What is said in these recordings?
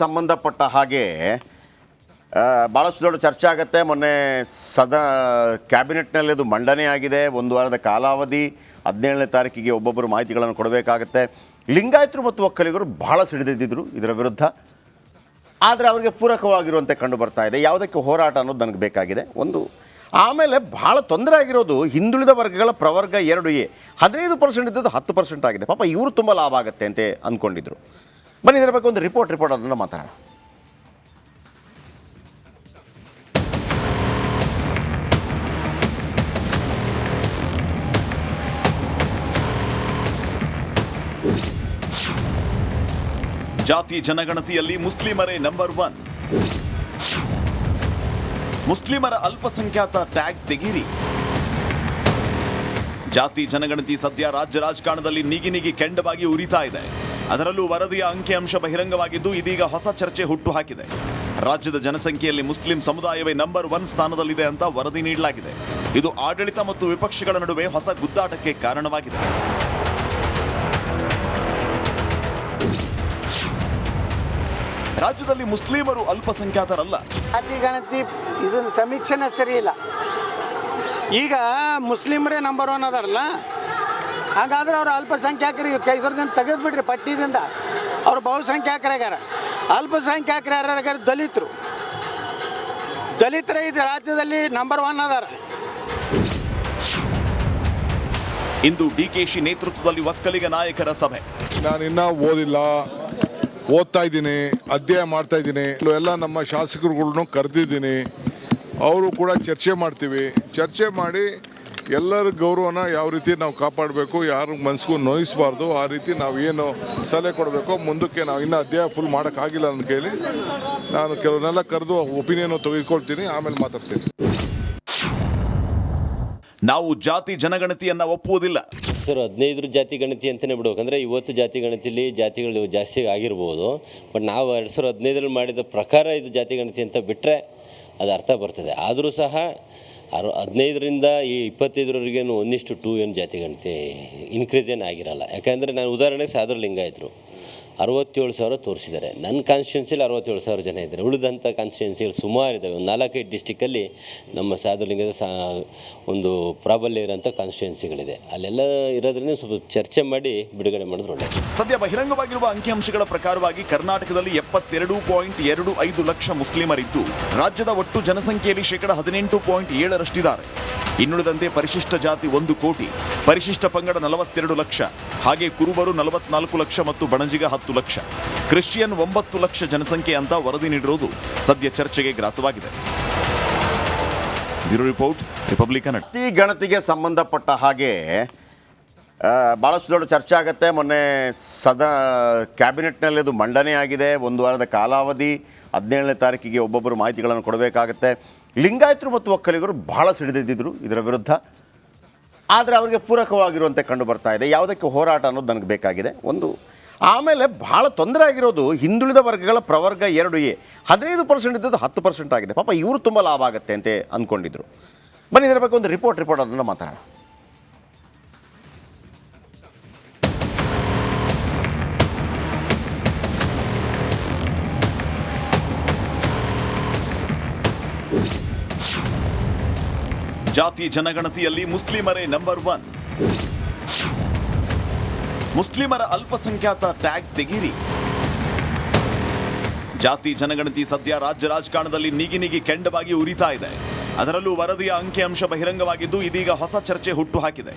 ಸಂಬಂಧಪಟ್ಟ ಹಾಗೆ ಭಾಳಷ್ಟು ದೊಡ್ಡ ಚರ್ಚೆ ಆಗುತ್ತೆ. ಮೊನ್ನೆ ಕ್ಯಾಬಿನೆಟ್ನಲ್ಲಿ ಅದು ಮಂಡನೆ ಆಗಿದೆ. ಒಂದು ವಾರದ ಕಾಲಾವಧಿ 17ನೇ ತಾರೀಕಿಗೆ ಒಬ್ಬೊಬ್ಬರು ಮಾಹಿತಿಗಳನ್ನು ಕೊಡಬೇಕಾಗತ್ತೆ. ಲಿಂಗಾಯತರು ಮತ್ತು ಒಕ್ಕಲಿಗರು ಬಹಳ ಸಿಡಿದಿದ್ದರು ಇದರ ವಿರುದ್ಧ. ಆದರೆ ಅವರಿಗೆ ಪೂರಕವಾಗಿರುವಂತೆ ಕಂಡು ಬರ್ತಾ ಇದೆ. ಯಾವುದಕ್ಕೆ ಹೋರಾಟ ಅನ್ನೋದು ನನಗೆ ಬೇಕಾಗಿದೆ ಒಂದು. ಆಮೇಲೆ ಭಾಳ ತೊಂದರೆ ಆಗಿರೋದು ಹಿಂದುಳಿದ ವರ್ಗಗಳ ಪ್ರವರ್ಗ 2A 15% ಇದ್ದದ್ದು 10% ಆಗಿದೆ. ಪಾಪ ಇವರು ತುಂಬ ಲಾಭ ಆಗುತ್ತೆ ಅಂತ ಅಂದ್ಕೊಂಡಿದ್ರು. ಬನ್ನಿ ಇದರ ಬಗ್ಗೆ ಒಂದು ರಿಪೋರ್ಟ್ ಅದನ್ನು ಮಾತಾಡೋಣ. ಜಾತಿ ಜನಗಣತಿಯಲ್ಲಿ ಮುಸ್ಲಿಮರೇ ನಂಬರ್ 1. ಮುಸ್ಲಿಮರ ಅಲ್ಪಸಂಖ್ಯಾತ ಟ್ಯಾಗ್ ತೆಗೀರಿ. ಜಾತಿ ಜನಗಣತಿ ಸದ್ಯ ರಾಜ್ಯ ರಾಜಕಾರಣದಲ್ಲಿ ನೀಗಿ ಕೆಂಡವಾಗಿ ಉರಿತಾ ಇದೆ. ಅದರಲ್ಲೂ ವರದಿಯ ಅಂಕಿಅಂಶ ಬಹಿರಂಗವಾಗಿದ್ದು ಇದೀಗ ಹೊಸ ಚರ್ಚೆ ಹುಟ್ಟುಹಾಕಿದೆ. ರಾಜ್ಯದ ಜನಸಂಖ್ಯೆಯಲ್ಲಿ ಮುಸ್ಲಿಂ ಸಮುದಾಯವೇ ನಂಬರ್ 1 ಸ್ಥಾನದಲ್ಲಿದೆ ಅಂತ ವರದಿ ನೀಡಲಾಗಿದೆ. ಇದು ಆಡಳಿತ ಮತ್ತು ವಿಪಕ್ಷಗಳ ನಡುವೆ ಹೊಸ ಗುದ್ದಾಟಕ್ಕೆ ಕಾರಣವಾಗಿದೆ. ರಾಜ್ಯದಲ್ಲಿ ಮುಸ್ಲಿಮರು ಅಲ್ಪಸಂಖ್ಯಾತರಲ್ಲ. ಜಾತಿ ಗಣತಿ ಇದನ್ನ ಸಮೀಕ್ಷೆನೇ ಸರಿ ಇಲ್ಲ. ಈಗ ಮುಸ್ಲಿಮರೇ ನಂಬರ್ 1 ಅದಾರಲ್ಲ, ಹಾಗಾದ್ರೆ ಅವರು ಅಲ್ಪಸಂಖ್ಯಾತರಿಗೆ ಇದರದಿಂದ ತೆಗೆದುಬಿಡ್ರಿ ಪಟ್ಟಿದಿಂದ. ಅವರು ಬಹುಸಂಖ್ಯಾತರಾಗ್ಯಾರ. ಅಲ್ಪಸಂಖ್ಯಾತರು ಯಾರ್ಯಾರ? ದಲಿತರೇ ಇದು ರಾಜ್ಯದಲ್ಲಿ ನಂಬರ್ 1 ಅದಾರ. ಇಂದು ಡಿಕೆಶಿ ನೇತೃತ್ವದಲ್ಲಿ ಒಕ್ಕಲಿಗ ನಾಯಕರ ಸಭೆ. ನಾನಿನ್ನ ಓದ್ತಾ ಇದ್ದೀನಿ, ಅಧ್ಯಯನ ಮಾಡ್ತಾ ಇದ್ದೀನಿ. ಎಲ್ಲ ನಮ್ಮ ಶಾಸಕರುಗಳನ್ನು ಕರೆದಿದ್ದೀನಿ. ಅವರು ಕೂಡ ಚರ್ಚೆ ಮಾಡ್ತೀವಿ. ಚರ್ಚೆ ಮಾಡಿ ಎಲ್ಲರ ಗೌರವನ ಯಾವ ರೀತಿ ನಾವು ಕಾಪಾಡಬೇಕು, ಯಾರ ಮನಸ್ಸಿಗೂ ನೋಯಿಸಬಾರ್ದು, ಆ ರೀತಿ ನಾವು ಏನು ಸಲಹೆ ಕೊಡಬೇಕು. ಮುಂದಕ್ಕೆ ನಾವು ಇನ್ನೂ ಅಧ್ಯಯನ ಫುಲ್ ಮಾಡೋಕ್ಕಾಗಿಲ್ಲ ಅಂತ ಕೇಳಿ ನಾನು ಕೆಲವನ್ನೆಲ್ಲ ಕರೆದು ಒಪಿನಿಯನ್ ತೆಗೆದುಕೊಳ್ತೀನಿ, ಆಮೇಲೆ ಮಾತಾಡ್ತೀನಿ. ನಾವು ಜಾತಿ ಜನಗಣತಿಯನ್ನ ಒಪ್ಪುವುದಿಲ್ಲ ಸರ್. 15 ಜಾತಿ ಗಣತಿ ಅಂತಲೇ ಬಿಡ್ಬೇಕಂದ್ರೆ ಇವತ್ತು ಜಾತಿ ಗಣತಿಲಿ ಜಾತಿಗಳು ಜಾಸ್ತಿ ಆಗಿರ್ಬೋದು. ಬಟ್ ನಾವು 2015 ಮಾಡಿದ ಪ್ರಕಾರ ಇದು ಜಾತಿ ಗಣತಿ ಅಂತ ಬಿಟ್ಟರೆ ಅದು ಅರ್ಥ ಬರ್ತದೆ. ಆದರೂ ಸಹ 15ರಿಂದ ಈ 25ರವರೆಗೇನು 1:2 ಏನು ಜಾತಿ ಗಣತಿ ಇನ್ಕ್ರೀಸ್ ಏನು ಆಗಿರಲ್ಲ. ಯಾಕಂದರೆ ನಾನು ಉದಾಹರಣೆಗೆ ಸಾದ್ರ ಲಿಂಗಾಯತರು 67,000 ತೋರಿಸಿದ್ದಾರೆ. ನನ್ನ ಕಾನ್ಸ್ಟಿಟ್ಯೂನ್ಸಿಲಿ 67,000 ಜನ ಇದ್ದಾರೆ. ಉಳಿದಂಥ ಕಾನ್ಸ್ಟಿಟ್ಯೂನ್ಸಿಗಳು ಸುಮಾರು ಇದ್ದಾವೆ. ಒಂದು 4-5 ಡಿಸ್ಟಿಕ್ಕಲ್ಲಿ ನಮ್ಮ ಸಾಧುಲಿಂಗದ ಒಂದು ಪ್ರಾಬಲ್ಯ ಇರೋಂಥ ಕಾನ್ಸ್ಟಿಟ್ಯೂನ್ಸಿಗಳಿದೆ. ಅಲ್ಲೆಲ್ಲ ಇರೋದ್ರಿಂದ ಸ್ವಲ್ಪ ಚರ್ಚೆ ಮಾಡಿ ಬಿಡುಗಡೆ ಮಾಡಿದ್ರು ಒಳ್ಳೆ. ಸದ್ಯ ಬಹಿರಂಗವಾಗಿರುವ ಅಂಕಿಅಂಶಗಳ ಪ್ರಕಾರವಾಗಿ ಕರ್ನಾಟಕದಲ್ಲಿ 72.25 ಲಕ್ಷ ಮುಸ್ಲಿಮರಿದ್ದು ರಾಜ್ಯದ ಒಟ್ಟು ಜನಸಂಖ್ಯೆಯಲ್ಲಿ 18.7% ಇನ್ನುಳಿದಂತೆ ಪರಿಶಿಷ್ಟ ಜಾತಿ 1 ಕೋಟಿ, ಪರಿಶಿಷ್ಟ ಪಂಗಡ 42 ಲಕ್ಷ, ಹಾಗೆ ಕುರುಬರು 44 ಲಕ್ಷ ಮತ್ತು ಬಣಜಿಗ 10 ಲಕ್ಷ, ಕ್ರಿಶ್ಚಿಯನ್ 9 ಲಕ್ಷ ಜನಸಂಖ್ಯೆ ಅಂತ ವರದಿ ನೀಡಿರುವುದು ಸದ್ಯ ಚರ್ಚೆಗೆ ಗ್ರಾಸವಾಗಿದೆ. Bureau report, Republic Kannada. ಜಾತಿ ಗಣತಿಗೆ ಸಂಬಂಧಪಟ್ಟ ಹಾಗೆ ಭಾಳಷ್ಟು ದೊಡ್ಡ ಚರ್ಚೆ ಆಗುತ್ತೆ. ಮೊನ್ನೆ ಕ್ಯಾಬಿನೆಟ್ನಲ್ಲಿ ಅದು ಮಂಡನೆ ಆಗಿದೆ. ಒಂದು ವಾರದ ಕಾಲಾವಧಿ 17ನೇ ತಾರೀಕಿಗೆ ಒಬ್ಬೊಬ್ಬರು ಮಾಹಿತಿಗಳನ್ನು ಕೊಡಬೇಕಾಗತ್ತೆ. ಲಿಂಗಾಯತರು ಮತ್ತು ಒಕ್ಕಲಿಗರು ಬಹಳ ಸಿಡಿದಿದ್ದರು ಇದರ ವಿರುದ್ಧ. ಆದರೆ ಅವರಿಗೆ ಪೂರಕವಾಗಿರುವಂತೆ ಕಂಡು ಬರ್ತಾ ಇದೆ. ಯಾವುದಕ್ಕೆ ಹೋರಾಟ ಅನ್ನೋದು ನನಗೆ ಬೇಕಾಗಿದೆ ಒಂದು. ಆಮೇಲೆ ಭಾಳ ತೊಂದರೆ ಆಗಿರೋದು ಹಿಂದುಳಿದ ವರ್ಗಗಳ ಪ್ರವರ್ಗ 2A 15% ಇದ್ದದ್ದು 10% ಆಗಿದೆ. ಪಾಪ ಇವರು ತುಂಬ ಲಾಭ ಆಗುತ್ತೆ ಅಂತ ಅಂದ್ಕೊಂಡಿದ್ರು. ಬನ್ನಿ ಇದರ ಬಗ್ಗೆ ಒಂದು ರಿಪೋರ್ಟ್ ಅದನ್ನು ಮಾತಾಡೋಣ. ಜಾತಿ ಜನಗಣತಿಯಲ್ಲಿ ಮುಸ್ಲಿಮರೇ ನಂಬರ್ 1. ಮುಸ್ಲಿಮರ ಅಲ್ಪಸಂಖ್ಯಾತ ಟ್ಯಾಗ್ ತೆಗೀರಿ. ಜಾತಿ ಜನಗಣತಿ ಸದ್ಯ ರಾಜ್ಯ ರಾಜಕಾರಣದಲ್ಲಿ ನೀಗಿ ಕೆಂಡವಾಗಿ ಉರಿತಾ ಇದೆ. ಅದರಲ್ಲೂ ವರದಿಯ ಅಂಕಿಅಂಶ ಬಹಿರಂಗವಾಗಿದ್ದು ಇದೀಗ ಹೊಸ ಚರ್ಚೆ ಹುಟ್ಟುಹಾಕಿದೆ.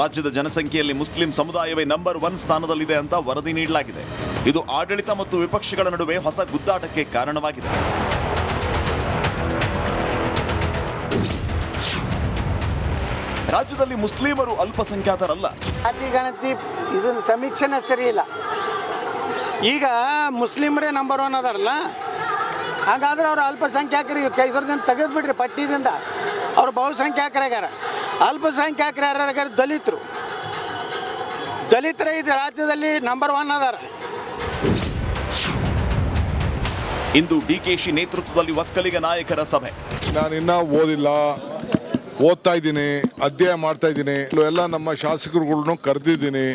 ರಾಜ್ಯದ ಜನಸಂಖ್ಯೆಯಲ್ಲಿ ಮುಸ್ಲಿಂ ಸಮುದಾಯವೇ ನಂಬರ್ 1 ಸ್ಥಾನದಲ್ಲಿದೆ ಅಂತ ವರದಿ ನೀಡಲಾಗಿದೆ. ಇದು ಆಡಳಿತ ಮತ್ತು ವಿಪಕ್ಷಗಳ ನಡುವೆ ಹೊಸ ಗುದ್ದಾಟಕ್ಕೆ ಕಾರಣವಾಗಿದೆ. ರಾಜ್ಯದಲ್ಲಿ ಮುಸ್ಲಿಮರು ಅಲ್ಪಸಂಖ್ಯಾತರಲ್ಲ. ಜಾತಿ ಗಣತಿ ಇದನ್ನ ಸಮೀಕ್ಷೆನೇ ಸರಿ ಇಲ್ಲ. ಈಗ ಮುಸ್ಲಿಮರೇ ನಂಬರ್ 1 ಅದಾರಲ್ಲ, ಹಾಗಾದ್ರೆ ಅವರು ಅಲ್ಪಸಂಖ್ಯಾತರಿಗೆ ಇದರದಿಂದ ತೆಗೆದುಬಿಡ್ರಿ ಪಟ್ಟಿದಿಂದ. ಅವರು ಬಹುಸಂಖ್ಯಾತರಾಗ್ಯಾರ. ಅಲ್ಪಸಂಖ್ಯಾತರು ಯಾರ್ಯಾರ? ದಲಿತರೇ ಇದು ರಾಜ್ಯದಲ್ಲಿ ನಂಬರ್ 1 ಅದಾರ. ಇಂದು ಡಿಕೆಶಿ ನೇತೃತ್ವದಲ್ಲಿ ಒಕ್ಕಲಿಗ ನಾಯಕರ ಸಭೆ. ನಾನಿನ್ನ ಓದ್ತಾ ಇದ್ದೀನಿ, ಅಧ್ಯಯನ ಮಾಡ್ತಾ ಇದ್ದೀನಿ. ಎಲ್ಲ ನಮ್ಮ ಶಾಸಕರುಗಳನ್ನು ಕರೆದಿದ್ದೀನಿ.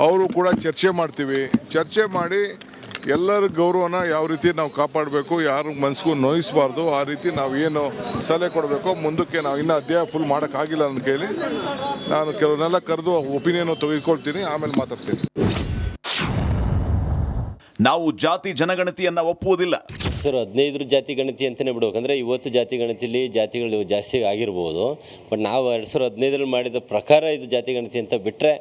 ಅವರು ಕೂಡ ಚರ್ಚೆ ಮಾಡ್ತೀವಿ. ಚರ್ಚೆ ಮಾಡಿ ಎಲ್ಲರ ಗೌರವನ ಯಾವ ರೀತಿ ನಾವು ಕಾಪಾಡಬೇಕು, ಯಾರ ಮನಸ್ಸಿಗೂ ನೋಯಿಸಬಾರ್ದು, ಆ ರೀತಿ ನಾವು ಏನು ಸಲಹೆ ಕೊಡಬೇಕು. ಮುಂದಕ್ಕೆ ನಾವು ಇನ್ನೂ ಅಧ್ಯಾಯ ಫುಲ್ ಮಾಡೋಕ್ಕಾಗಿಲ್ಲ ಅಂತ ಕೇಳಿ ನಾನು ಕೆಲವನ್ನೆಲ್ಲ ಕರೆದು ಒಪಿನಿಯನ್ ತೆಗೆದುಕೊಳ್ತೀನಿ, ಆಮೇಲೆ ಮಾತಾಡ್ತೀನಿ. ನಾವು ಜಾತಿ ಜನಗಣತಿಯನ್ನ ಒಪ್ಪುವುದಿಲ್ಲ. ಸರ್ 15 ಜಾತಿ ಗಣತಿ ಅಂತಲೇ ಬಿಡ್ಬೇಕಂದ್ರೆ ಇವತ್ತು ಜಾತಿ ಗಣತಿಲಿ ಜಾತಿಗಳು ಜಾಸ್ತಿ ಆಗಿರ್ಬೋದು, ಬಟ್ ನಾವು 2015 ಮಾಡಿದ ಪ್ರಕಾರ ಇದು ಜಾತಿ ಗಣತಿ ಅಂತ ಬಿಟ್ಟರೆ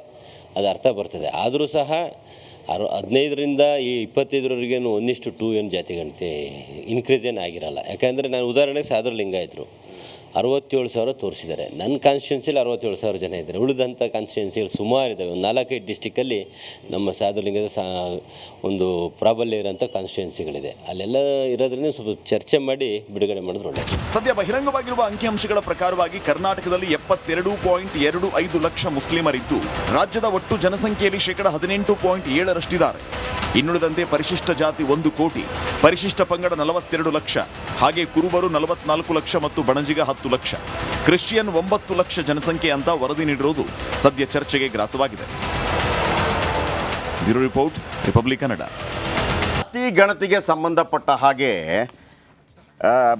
ಅದು ಅರ್ಥ ಬರ್ತದೆ. ಆದರೂ ಸಹ 15ರಿಂದ ಈ 25ರವರೆಗೇನು 1:2 ಏನು ಜಾತಿ ಗಣತಿ ಇನ್ಕ್ರೀಸ್ ಏನು ಆಗಿರಲ್ಲ. ಯಾಕಂದರೆ ನಾನು ಉದಾಹರಣೆಗೆ ಸಾದ್ರ ಲಿಂಗಾಯತರು 67,000 ತೋರಿಸಿದ್ದಾರೆ. ನನ್ನ ಕಾನ್ಸ್ಟಿಟ್ಯೂನ್ಸಿಲಿ 67,000 ಜನ ಇದ್ದಾರೆ. ಉಳಿದಂಥ ಕಾನ್ಸ್ಟಿಟ್ಯೂನ್ಸಿಗಳು ಸುಮಾರು ಇದ್ದಾವೆ. ಒಂದು 4-5 ಡಿಸ್ಟಿಕ್ಕಲ್ಲಿ ನಮ್ಮ ಸಾಧುಲಿಂಗದ ಒಂದು ಪ್ರಾಬಲ್ಯ ಇರೋಂಥ ಕಾನ್ಸ್ಟಿಟ್ಯೂನ್ಸಿಗಳಿದೆ. ಅಲ್ಲೆಲ್ಲ ಇರೋದ್ರಿಂದ ಸ್ವಲ್ಪ ಚರ್ಚೆ ಮಾಡಿ ಬಿಡುಗಡೆ ಮಾಡಿದ್ರು ಒಳ್ಳೆ. ಸದ್ಯ ಬಹಿರಂಗವಾಗಿರುವ ಅಂಕಿಅಂಶಗಳ ಪ್ರಕಾರವಾಗಿ ಕರ್ನಾಟಕದಲ್ಲಿ 72.25 ಲಕ್ಷ ಮುಸ್ಲಿಮರಿದ್ದು ರಾಜ್ಯದ ಒಟ್ಟು ಜನಸಂಖ್ಯೆಯಲ್ಲಿ 18.7% ಇನ್ನುಳಿದಂತೆ ಪರಿಶಿಷ್ಟ ಜಾತಿ 1 ಕೋಟಿ, ಪರಿಶಿಷ್ಟ ಪಂಗಡ 42 ಲಕ್ಷ, ಹಾಗೆ ಕುರುಬರು 44 ಲಕ್ಷ ಮತ್ತು ಬಣಜಿಗ 10 ಲಕ್ಷ, ಕ್ರಿಶ್ಚಿಯನ್ 9 ಲಕ್ಷ ಜನಸಂಖ್ಯೆ ಅಂತ ವರದಿ ನೀಡಿರುವುದು ಸದ್ಯ ಚರ್ಚೆಗೆ ಗ್ರಾಸವಾಗಿದೆ. Bureau report, Republic Kannada. ಜಾತಿ ಗಣತಿಗೆ ಸಂಬಂಧಪಟ್ಟ ಹಾಗೆ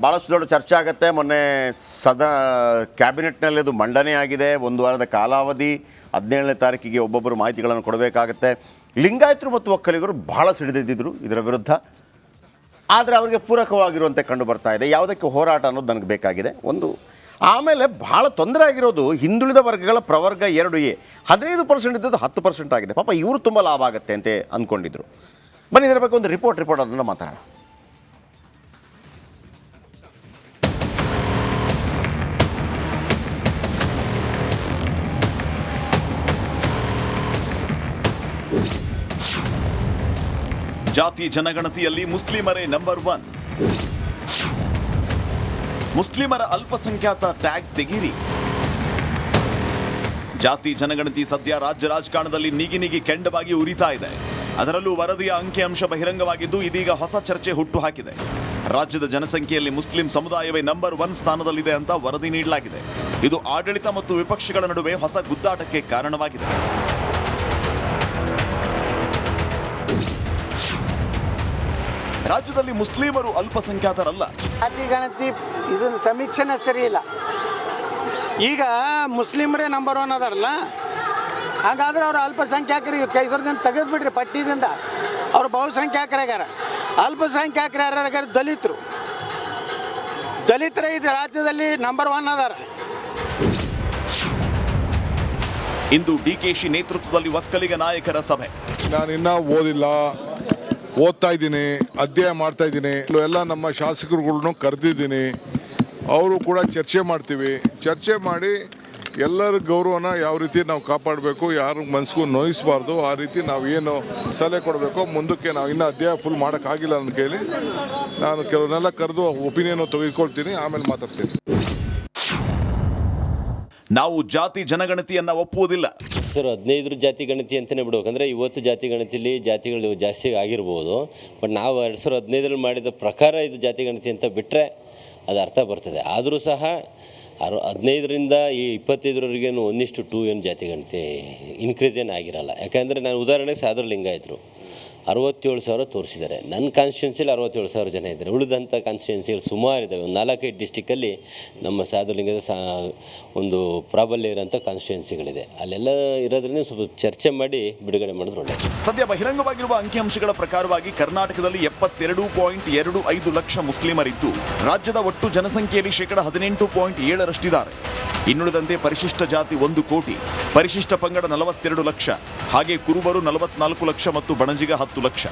ಭಾಳಷ್ಟು ದೊಡ್ಡ ಚರ್ಚೆ ಆಗುತ್ತೆ. ಮೊನ್ನೆ ಕ್ಯಾಬಿನೆಟ್ನಲ್ಲಿ ಅದು ಮಂಡನೆ ಆಗಿದೆ. 1 ವಾರದ ಕಾಲಾವಧಿ, 17ನೇ ತಾರೀಕಿಗೆ ಒಬ್ಬೊಬ್ಬರು ಮಾಹಿತಿಗಳನ್ನು ಕೊಡಬೇಕಾಗತ್ತೆ. ಲಿಂಗಾಯತರು ಮತ್ತು ಒಕ್ಕಲಿಗರು ಬಹಳ ಸಿಡಿದಿದ್ದರು ಇದರ ವಿರುದ್ಧ. ಆದರೆ ಅವರಿಗೆ ಪೂರಕವಾಗಿರುವಂತೆ ಕಂಡು ಬರ್ತಾ ಇದೆ. ಯಾವುದಕ್ಕೆ ಹೋರಾಟ ಅನ್ನೋದು ನನಗೆ ಬೇಕಾಗಿದೆ ಒಂದು. ಆಮೇಲೆ ಭಾಳ ತೊಂದರೆ ಆಗಿರೋದು ಹಿಂದುಳಿದ ವರ್ಗಗಳ ಪ್ರವರ್ಗ 2A 15% ಇದ್ದದ್ದು 10% ಆಗಿದೆ. ಪಾಪ ಇವರು ತುಂಬ ಲಾಭ ಆಗುತ್ತೆ ಅಂತ ಅಂದ್ಕೊಂಡಿದ್ರು. ಬನ್ನಿ ಇದರ ಬಗ್ಗೆ ಒಂದು ರಿಪೋರ್ಟ್ ಅದನ್ನು ಮಾತಾಡೋಣ. ಜಾತಿ ಜನಗಣತಿಯಲ್ಲಿ ಮುಸ್ಲಿಮರೇ ನಂಬರ್ 1. ಮುಸ್ಲಿಮರ ಅಲ್ಪಸಂಖ್ಯಾತ ಟ್ಯಾಗ್ ತೆಗೀರಿ. ಜಾತಿ ಜನಗಣತಿ ಸದ್ಯ ರಾಜ್ಯ ರಾಜಕಾರಣದಲ್ಲಿ ನೀಗಿ ಕೆಂಡವಾಗಿ ಉರಿತಾ ಇದೆ. ಅದರಲ್ಲೂ ವರದಿಯ ಅಂಕಿಅಂಶ ಬಹಿರಂಗವಾಗಿದ್ದು ಇದೀಗ ಹೊಸ ಚರ್ಚೆ ಹುಟ್ಟುಹಾಕಿದೆ. ರಾಜ್ಯದ ಜನಸಂಖ್ಯೆಯಲ್ಲಿ ಮುಸ್ಲಿಂ ಸಮುದಾಯವೇ ನಂಬರ್ 1 ಸ್ಥಾನದಲ್ಲಿದೆ ಅಂತ ವರದಿ ನೀಡಲಾಗಿದೆ. ಇದು ಆಡಳಿತ ಮತ್ತು ವಿಪಕ್ಷಗಳ ನಡುವೆ ಹೊಸ ಗುದ್ದಾಟಕ್ಕೆ ಕಾರಣವಾಗಿದೆ. ರಾಜ್ಯದಲ್ಲಿ ಮುಸ್ಲಿಮರು ಅಲ್ಪಸಂಖ್ಯಾತರಲ್ಲ. ಜಾತಿ ಗಣತಿ ಇದನ್ನ ಸಮೀಕ್ಷೆನೇ ಸರಿ ಇಲ್ಲ. ಈಗ ಮುಸ್ಲಿಮರೇ ನಂಬರ್ 1 ಅದಾರಲ್ಲ, ಹಾಗಾದ್ರೆ ಅವರು ಅಲ್ಪಸಂಖ್ಯಾತರಿಗೆ ಇದರದಿಂದ ತೆಗೆದುಬಿಡ್ರಿ ಪಟ್ಟಿದಿಂದ. ಅವರು ಬಹುಸಂಖ್ಯಾತರಾಗ್ಯಾರ. ಅಲ್ಪಸಂಖ್ಯಾತರು ಯಾರ್ಯಾರ? ದಲಿತರೇ ಇದು ರಾಜ್ಯದಲ್ಲಿ ನಂಬರ್ 1 ಅದಾರ. ಇಂದು ಡಿಕೆಶಿ ನೇತೃತ್ವದಲ್ಲಿ ಒಕ್ಕಲಿಗ ನಾಯಕರ ಸಭೆ. ನಾನು ಇನ್ನೂ ಓದ್ತಾ ಇದ್ದೀನಿ, ಅಧ್ಯಯನ ಮಾಡ್ತಾ ಇದ್ದೀನಿ. ಎಲ್ಲ ನಮ್ಮ ಶಾಸಕರುಗಳ್ನು ಕರೆದಿದ್ದೀನಿ. ಅವರು ಕೂಡ ಚರ್ಚೆ ಮಾಡ್ತೀವಿ. ಚರ್ಚೆ ಮಾಡಿ ಎಲ್ಲರ ಗೌರವನ ಯಾವ ರೀತಿ ನಾವು ಕಾಪಾಡಬೇಕು, ಯಾರ ಮನಸ್ಸಿಗೂ ನೋಯಿಸಬಾರ್ದು, ಆ ರೀತಿ ನಾವು ಏನು ಸಲಹೆ ಕೊಡಬೇಕು. ಮುಂದಕ್ಕೆ ನಾವು ಇನ್ನೂ ಅಧ್ಯಾಯ ಫುಲ್ ಮಾಡೋಕ್ಕಾಗಿಲ್ಲ ಅಂತ ಕೇಳಿ ನಾನು ಕೆಲವನ್ನೆಲ್ಲ ಕರೆದು ಒಪಿನಿಯನ್ ತೆಗೆದುಕೊಳ್ತೀನಿ, ಆಮೇಲೆ ಮಾತಾಡ್ತೀನಿ. ನಾವು ಜಾತಿ ಜನಗಣತಿಯನ್ನ ಒಪ್ಪುವುದಿಲ್ಲ. ಸರ್ 15 ಜಾತಿ ಗಣತಿ ಅಂತಲೇ ಬಿಡ್ಬೇಕಂದ್ರೆ ಇವತ್ತು ಜಾತಿ ಗಣತಿಲಿ ಜಾತಿಗಳು ಜಾಸ್ತಿ ಆಗಿರ್ಬೋದು, ಬಟ್ ನಾವು 2015 ಮಾಡಿದ ಪ್ರಕಾರ ಇದು ಜಾತಿ ಗಣತಿ ಅಂತ ಬಿಟ್ಟರೆ ಅದು ಅರ್ಥ ಬರ್ತದೆ. ಆದರೂ ಸಹ 15ರಿಂದ ಈ 25ರವರೆಗೇನು 1:2 ಏನು ಜಾತಿ ಗಣತಿ ಇನ್ಕ್ರೀಸ್ ಏನು ಆಗಿರಲ್ಲ. ಯಾಕಂದರೆ ನಾನು ಉದಾಹರಣೆಗೆ ಸಾದ್ರ ಲಿಂಗಾಯತರು 67,000 ತೋರಿಸಿದ್ದಾರೆ. ನನ್ನ ಕಾನ್ಸ್ಟಿಟ್ಯೂನ್ಸಿಲಿ 67,000 ಜನ ಇದ್ದಾರೆ. ಉಳಿದಂಥ ಕಾನ್ಸ್ಟಿಟ್ಯೂನ್ಸಿಗಳು ಸುಮಾರು ಇದ್ದಾವೆ. ಒಂದು 4-5 ಡಿಸ್ಟಿಕ್ಕಲ್ಲಿ ನಮ್ಮ ಸಾಧುಲಿಂಗದ ಒಂದು ಪ್ರಾಬಲ್ಯ ಇರೋಂಥ ಕಾನ್ಸ್ಟಿಟ್ಯೂನ್ಸಿಗಳಿದೆ. ಅಲ್ಲೆಲ್ಲ ಇರೋದ್ರಿಂದ ಸ್ವಲ್ಪ ಚರ್ಚೆ ಮಾಡಿ ಬಿಡುಗಡೆ ಮಾಡಿದ್ರು ಒಳ್ಳೆ. ಸದ್ಯ ಬಹಿರಂಗವಾಗಿರುವ ಅಂಕಿಅಂಶಗಳ ಪ್ರಕಾರವಾಗಿ ಕರ್ನಾಟಕದಲ್ಲಿ 72.25 ಲಕ್ಷ ಮುಸ್ಲಿಮರಿದ್ದು ರಾಜ್ಯದ ಒಟ್ಟು ಜನಸಂಖ್ಯೆಯಲ್ಲಿ 18.7% ಇನ್ನುಳಿದಂತೆ ಪರಿಶಿಷ್ಟ ಜಾತಿ 1 ಕೋಟಿ, ಪರಿಶಿಷ್ಟ ಪಂಗಡ 42 ಲಕ್ಷ, ಹಾಗೆ ಕುರುಬರು 44 ಲಕ್ಷ ಮತ್ತು ಬಣಜಿಗ 10 ಲಕ್ಷ,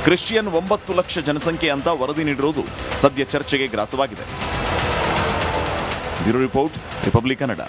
ಕ್ರಿಶ್ಚಿಯನ್ 9 ಲಕ್ಷ ಜನಸಂಖ್ಯೆ ಅಂತ ವರದಿ ನೀಡಿರುವುದು ಸದ್ಯ ಚರ್ಚೆಗೆ ಗ್ರಾಸವಾಗಿದೆ. Bureau report, Republic Kannada.